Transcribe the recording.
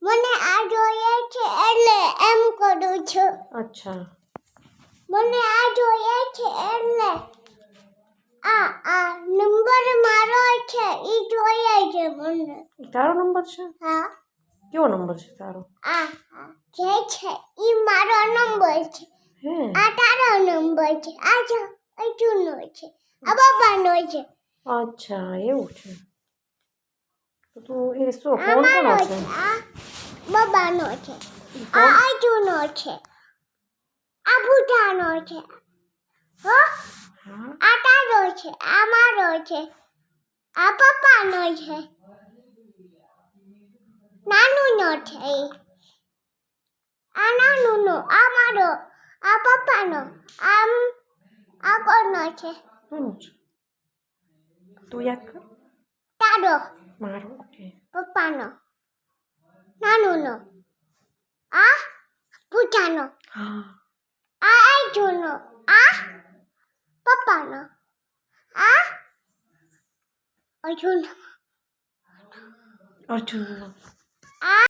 મને આ જોઈએ છે એટલે એમ કરું છું. અચ્છા. મને આ જોઈએ છે એટલે આ નંબર મારો છે ઈ જોઈએ છે મને. તારો નંબર છે? હા. કેવો નંબર છે તારો? આ જે છે ઈ મારો નંબર છે. હે. આ તારો નંબર છે. આ જો અજુનો છે. આ બાબાનો છે. અચ્છા એવું છે. તો તું એ શું ફોન કોનો છે? આ બાબાનો છે. આ અજુનો છે. આ બુધાનો છે. હો? હા. આ તારો છે. આ મારો છે. આ પપ્પાનો છે. નાનુનો છે. આ નાનુનો. આ મારો. આ પપ્પાનો. આ કોનો છે? કોનું છે? તું યાદ કર. તારો. મારો. ઓકે. પપ્પાનો. નાનુનો. આ બુધાનો. હા. આ અજુનો. આ પપ્પાનો. આ અજુનો. અર્જુનનો. આ